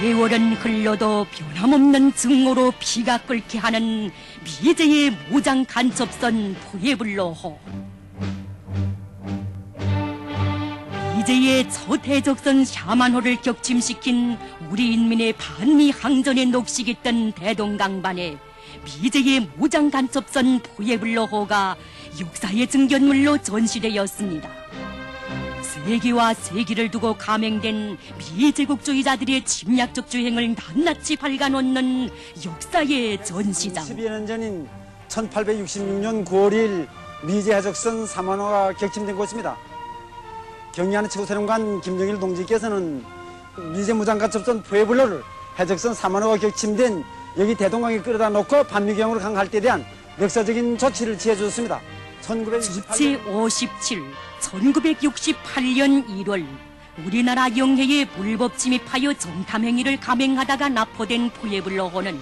세월은 흘러도 변함없는 증오로 피가 끓게 하는 미제의 무장 간첩선 포에블로호. 미제의 초대적선 샤만호를 격침시킨 우리 인민의 반미 항전에 녹식했던 대동강반에 미제의 무장 간첩선 포에블로호가 역사의 증견물로 전시되었습니다. 세계와 세기를 두고 감행된 미제국주의자들의 침략적 주행을 낱낱이 밝아놓는 역사의 전시장. 12여 년 전인 1866년 9월 2일 미제 해적선 3만호가 격침된 곳입니다. 경의하는 최고사령관 김정일 동지께서는 미제 무장간첩선 푸에블로를 해적선 3만호가 격침된 여기 대동강에 끌어다 놓고 반미경으로 강할 때에 대한 역사적인 조치를 취해주었습니다. 주체 57, 1968년 1월 우리나라 영해에 불법 침입하여 정탐행위를 감행하다가 납포된 푸에블로호는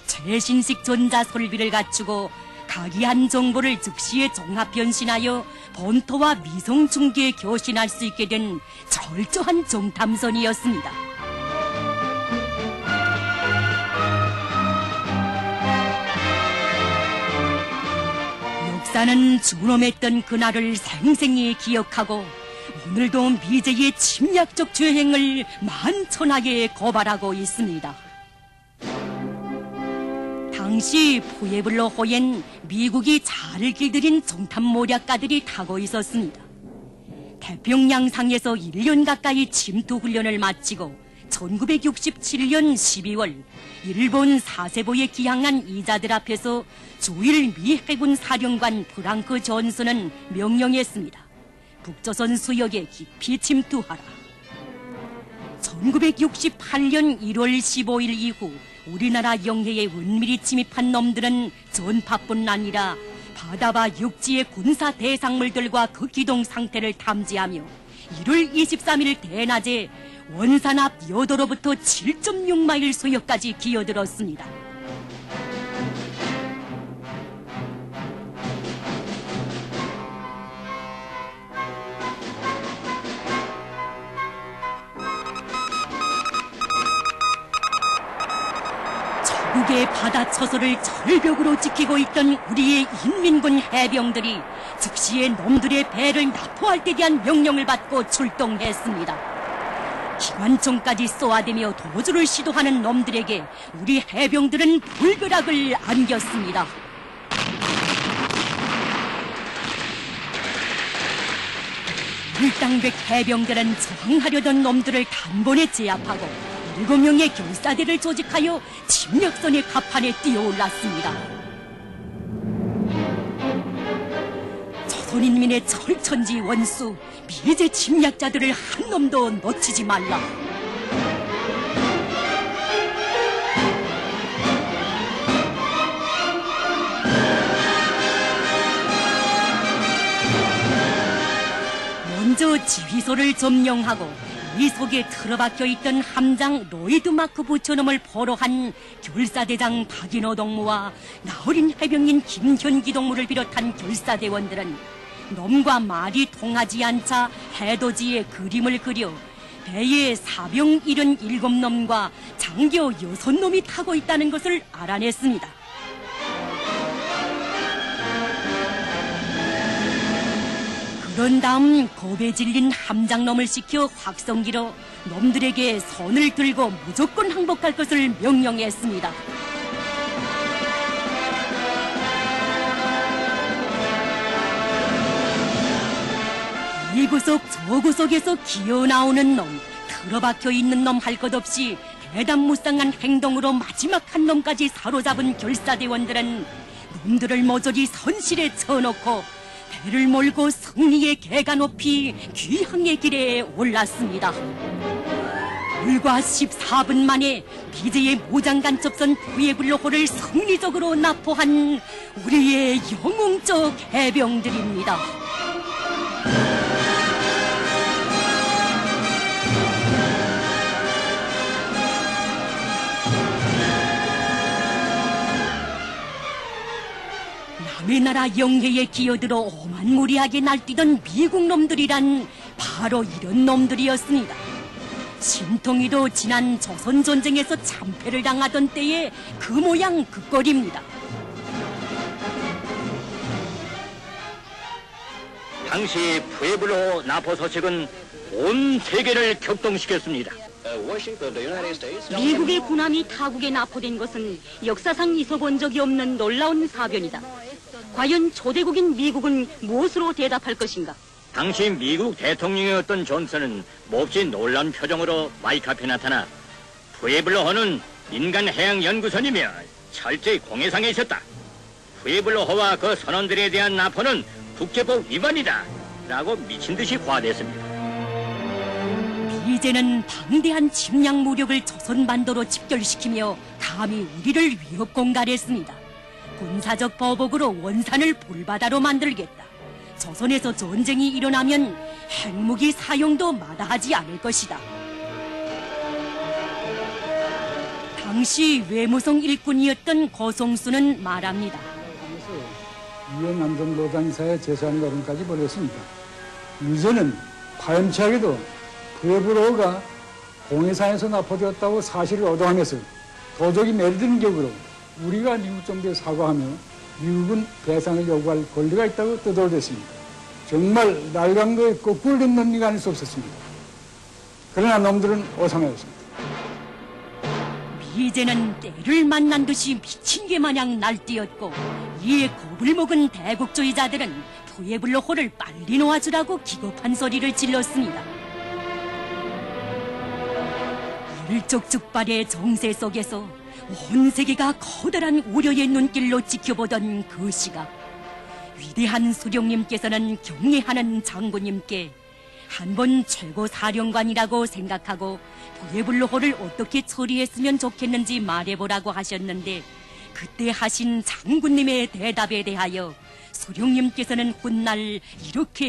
최신식 전자설비를 갖추고 각이한 정보를 즉시에 종합 변신하여 본토와 미성 중계에 교신할 수 있게 된 철저한 정탐선이었습니다. 역사는 준엄했던 그날을 생생히 기억하고 오늘도 미제의 침략적 죄행을 만천하에 고발하고 있습니다. 당시 푸에블로호엔 미국이 잘 길들인 정탐모략가들이 타고 있었습니다. 태평양상에서 1년 가까이 침투 훈련을 마치고 1967년 12월 일본 사세보에 기항한 이자들 앞에서 주일 미 해군 사령관 프랑크 존슨은 명령했습니다. 북조선 수역에 깊이 침투하라. 1968년 1월 15일 이후 우리나라 영해에 은밀히 침입한 놈들은 전파뿐 아니라 바다와 육지의 군사 대상물들과 그 기동 상태를 탐지하며 1월 23일 대낮에 원산 앞 여도로부터 7.6마일 수역까지 기어들었습니다. 적국의 바다 처소를 절벽으로 지키고 있던 우리의 인민군 해병들이 즉시에 놈들의 배를 납포할 때 대한 명령을 받고 출동했습니다. 기관총까지 쏘아대며 도주를 시도하는 놈들에게 우리 해병들은 불벼락을 안겼습니다. 일당백 해병들은 저항하려던 놈들을 단번에 제압하고 7명의 결사대를 조직하여 침략선의 갑판에 뛰어올랐습니다. 조선인민의 철천지 원수 미제 침략자들을 한 놈도 놓치지 말라. 먼저 지휘소를 점령하고 이 속에 틀어박혀 있던 함장 로이드 마크 부처놈을 포로한 결사대장 박인호 동무와 나어린 해병인 김현기 동무를 비롯한 결사대원들은 놈과 말이 통하지 않자 해돋이에 그림을 그려 배에 사병 77놈과 장교 6놈이 타고 있다는 것을 알아냈습니다. 그런 다음 겁에 질린 함장놈을 시켜 확성기로 놈들에게 손을 들고 무조건 항복할 것을 명령했습니다. 이 구석 저 구석에서 기어나오는 놈, 틀어박혀 있는 놈 할 것 없이 대담무쌍한 행동으로 마지막 한 놈까지 사로잡은 결사대원들은 놈들을 모조리 선실에 쳐놓고 배를 몰고 승리의 개가 높이 귀향의 길에 올랐습니다. 불과 14분 만에 미제의 무장간첩선 푸에블로호를 승리적으로 납포한 우리의 영웅적 해병들입니다. 남의 나라 영해에 기어들어 오만무리하게 날뛰던 미국 놈들이란 바로 이런 놈들이었습니다. 신통이도 지난 조선전쟁에서 참패를 당하던 때의 그 모양 그 꼴입니다. 당시 푸에블로 나포 소식은 온 세계를 격동시켰습니다. 미국의 군함이 타국에 납포된 것은 역사상 있어본 적이 없는 놀라운 사변이다. 과연 초대국인 미국은 무엇으로 대답할 것인가? 당시 미국 대통령이었던 존슨은 몹시 놀란 표정으로 마이크 앞에 나타나 푸에블로호는 민간 해양 연구선이며 철저히 공해상에 있었다. 푸에블로호와 그 선원들에 대한 납포는 국제법 위반이다 라고 미친 듯이 과대했습니다. 이제는 방대한 침략 무력을 조선 반도로 집결시키며 감히 우리를 위협 공갈했습니다. 군사적 보복으로 원산을 볼바다로 만들겠다. 조선에서 전쟁이 일어나면 핵무기 사용도 마다하지 않을 것이다. 당시 외무성 일꾼이었던 고성수는 말합니다. 유엔 안전보장이사에 제소하는 어른까지 벌였습니다. 유저는 파렴치하게도 푸에블로호가 공해상에서 납포되었다고 사실을 얻어가면서 도적이 매료되는 격으로 우리가 미국 정부에 사과하며 미국은 배상을 요구할 권리가 있다고 떠들어댔습니다. 정말 날강도에 거꾸로 된 논리가 아닐 수 없었습니다. 그러나 놈들은 오상하였습니다. 미제는 때를 만난 듯이 미친 개 마냥 날뛰었고 이에 겁을 먹은 대국주의자들은 푸에블로호를 빨리 놓아주라고 기겁한 소리를 질렀습니다. 일촉즉발의 정세 속에서 온 세계가 커다란 우려의 눈길로 지켜보던 그 시각, 위대한 수령님께서는 경애하는 장군님께 한 번 최고 사령관이라고 생각하고 푸에블로호를 어떻게 처리했으면 좋겠는지 말해보라고 하셨는데, 그때 하신 장군님의 대답에 대하여 수령님께서는 훗날 이렇게